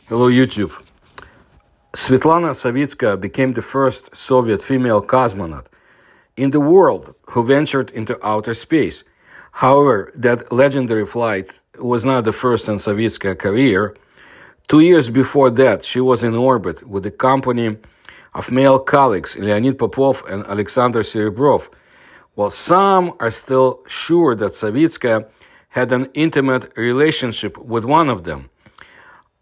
Hello, YouTube. Svetlana Savitskaya became the first Soviet female cosmonaut in the world who ventured into outer space. However, that legendary flight was not the first in Savitskaya's career. 2 years before that, she was in orbit with the company of male colleagues Leonid Popov and Alexander Serebrov. While some are still sure that Savitskaya had an intimate relationship with one of them.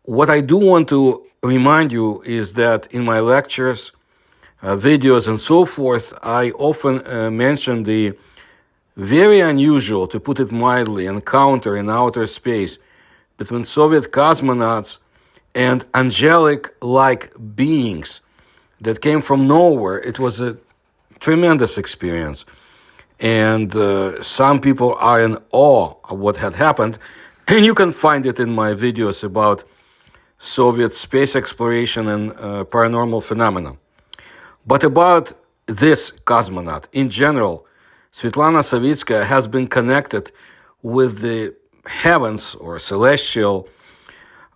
What I do want to remind you is that in my lectures, videos, and so forth, I often mention the very unusual, to put it mildly, encounter in outer space between Soviet cosmonauts and angelic-like beings that came from nowhere. It was a tremendous experience. And some people are in awe of what had happened. And you can find it in my videos about Soviet space exploration and paranormal phenomena. But about this cosmonaut, in general, Svetlana Savitskaya has been connected with the heavens or celestial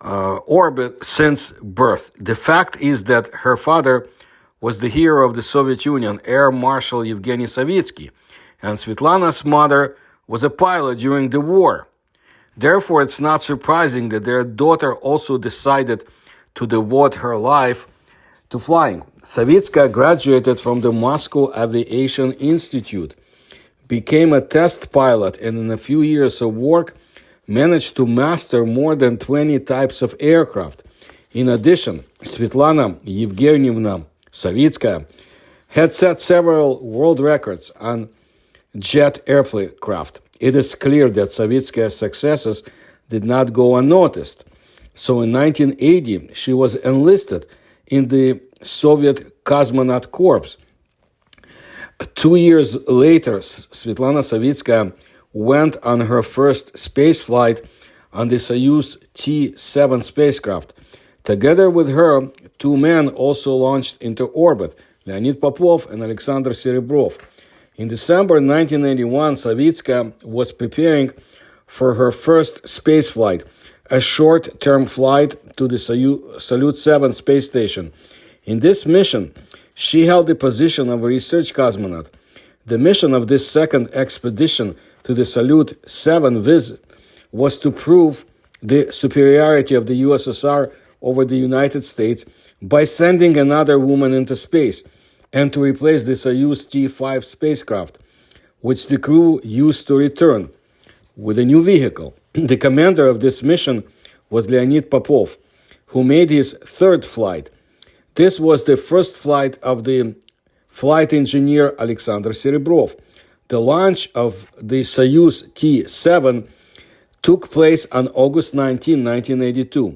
orbit since birth. The fact is that her father was the hero of the Soviet Union, Air Marshal Yevgeny Savitsky, and Svetlana's mother was a pilot during the war. Therefore, it's not surprising that their daughter also decided to devote her life to flying. Savitskaya graduated from the Moscow Aviation Institute, became a test pilot, and in a few years of work, managed to master more than 20 types of aircraft. In addition, Svetlana Yevgenyevna Savitskaya had set several world records on jet aircraft. It is clear that Savitskaya's successes did not go unnoticed. So in 1980, she was enlisted in the Soviet Cosmonaut Corps. 2 years later, Svetlana Savitskaya went on her first space flight on the Salyut T-7 spacecraft. Together with her, two men also launched into orbit, Leonid Popov and Alexander Serebrov. In December 1981, Savitskaya was preparing for her first space flight, a short-term flight to the Salyut 7 space station. In this mission, she held the position of a research cosmonaut. The mission of this second expedition to the Salyut 7 visit was to prove the superiority of the USSR over the United States by sending another woman into space, and to replace the Soyuz T-5 spacecraft, which the crew used to return, with a new vehicle. The commander of this mission was Leonid Popov, who made his third flight. This was the first flight of the flight engineer Alexander Serebrov. The launch of the Soyuz T-7 took place on August 19, 1982.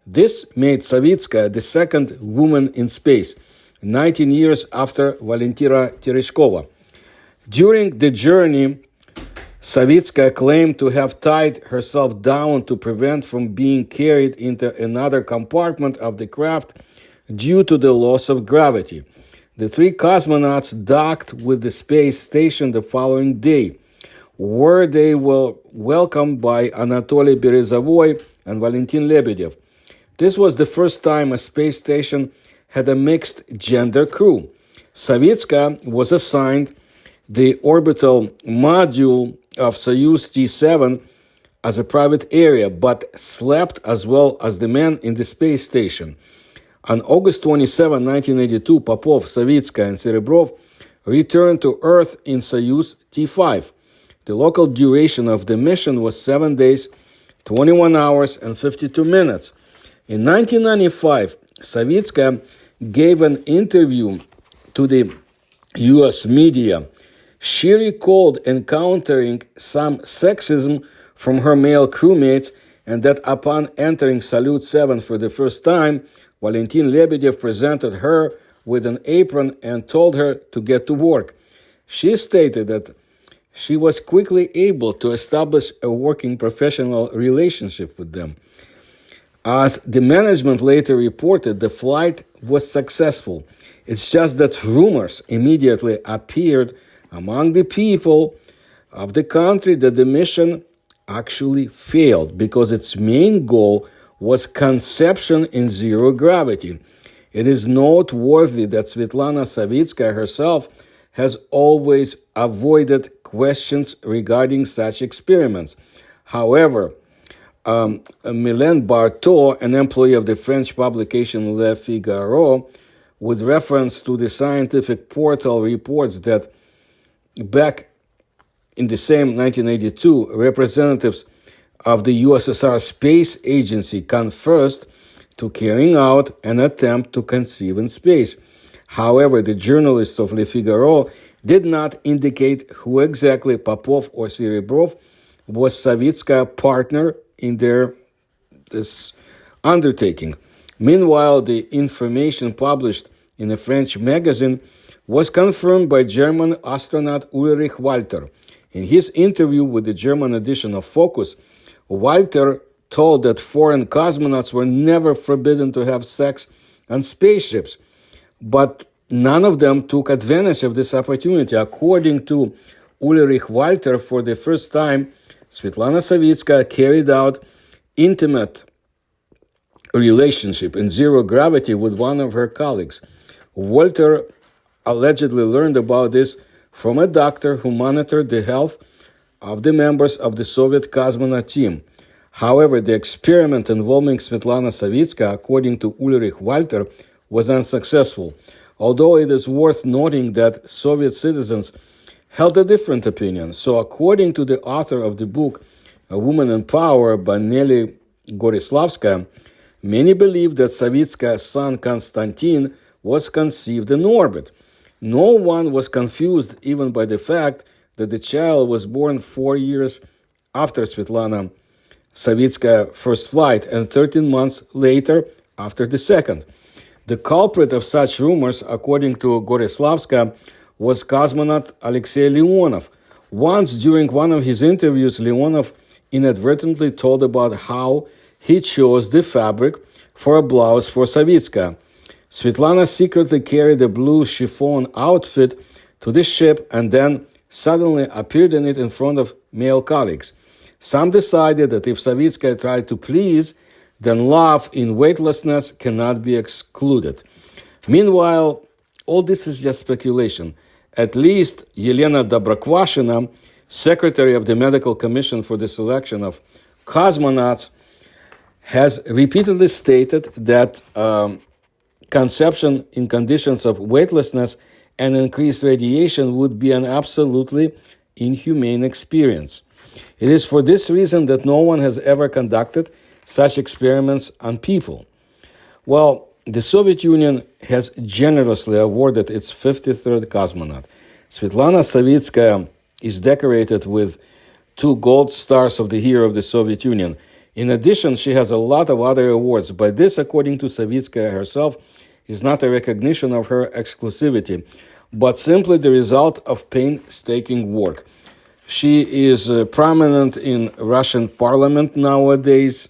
This made Savitskaya the second woman in space, 19 years after Valentina Tereshkova. During the journey, Savitskaya claimed to have tied herself down to prevent from being carried into another compartment of the craft due to the loss of gravity. The three cosmonauts docked with the space station the following day, where they were welcomed by Anatoly Berezovoy and Valentin Lebedev. This was the first time a space station had a mixed-gender crew. Savitskaya was assigned the orbital module of Soyuz T-7 as a private area, but slept as well as the men in the space station. On August 27, 1982, Popov, Savitskaya, and Serebrov returned to Earth in Soyuz T-5. The local duration of the mission was 7 days, 21 hours, and 52 minutes. In 1995, Savitskaya gave an interview to the U.S. media. She recalled encountering some sexism from her male crewmates, and that upon entering Salyut 7 for the first time, Valentin Lebedev presented her with an apron and told her to get to work. She stated that she was quickly able to establish a working professional relationship with them. As the management later reported, the flight was successful. It's just that rumors immediately appeared among the people of the country that the mission actually failed because its main goal was conception in zero gravity. It is noteworthy that Svetlana Savitskaya herself has always avoided questions regarding such experiments. However, Mylène Bartot, an employee of the French publication Le Figaro, with reference to the scientific portal, reports that back in the same 1982, representatives of the USSR Space Agency confessed to carrying out an attempt to conceive in space. However, the journalists of Le Figaro did not indicate who exactly, Popov or Serebrov, was Savitskaya's partner in this undertaking. Meanwhile, the information published in a French magazine was confirmed by German astronaut Ulrich Walter. In his interview with the German edition of Focus, Walter told that foreign cosmonauts were never forbidden to have sex on spaceships, but none of them took advantage of this opportunity. According to Ulrich Walter, for the first time, Svetlana Savitskaya carried out intimate relationship in zero gravity with one of her colleagues. Walter allegedly learned about this from a doctor who monitored the health of the members of the Soviet cosmonaut team. However, the experiment involving Svetlana Savitskaya, according to Ulrich Walter, was unsuccessful, although it is worth noting that Soviet citizens held a different opinion. So according to the author of the book, A Woman in Power by Nelly Gorislavskaya, many believe that Savitskaya's son Konstantin was conceived in orbit. No one was confused even by the fact that the child was born 4 years after Svetlana Savitskaya's first flight and 13 months later after the second. The culprit of such rumors, according to Gorislavskaya, was cosmonaut Alexei Leonov. Once during one of his interviews, Leonov inadvertently told about how he chose the fabric for a blouse for Savitskaya. Svetlana secretly carried a blue chiffon outfit to the ship and then suddenly appeared in it in front of male colleagues. Some decided that if Savitskaya tried to please, then love in weightlessness cannot be excluded. Meanwhile, all this is just speculation. At least Yelena Dobrokvashina, secretary of the Medical Commission for the Selection of Cosmonauts, has repeatedly stated that conception in conditions of weightlessness and increased radiation would be an absolutely inhumane experience. It is for this reason that no one has ever conducted such experiments on people. Well, the Soviet Union has generously awarded its 53rd cosmonaut. Svetlana Savitskaya is decorated with 2 gold stars of the Hero of the Soviet Union. In addition, she has a lot of other awards, but this, according to Savitskaya herself, is not a recognition of her exclusivity, but simply the result of painstaking work. She is prominent in Russian parliament nowadays,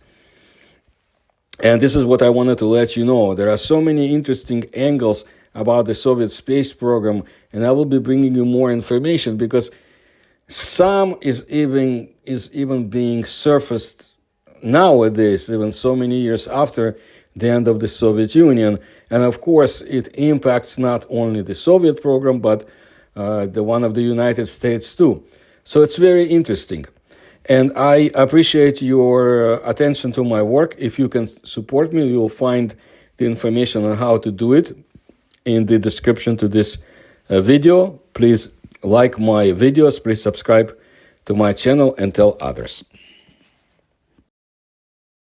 and this is what I wanted to let you know. There are so many interesting angles about the Soviet space program, and I will be bringing you more information because some is even being surfaced nowadays, even so many years after the end of the Soviet Union. And of course, it impacts not only the Soviet program, but the one of the United States too. So it's very interesting. And I appreciate your attention to my work. If you can support me, you will find the information on how to do it in the description to this video. Please like my videos, please subscribe to my channel and tell others.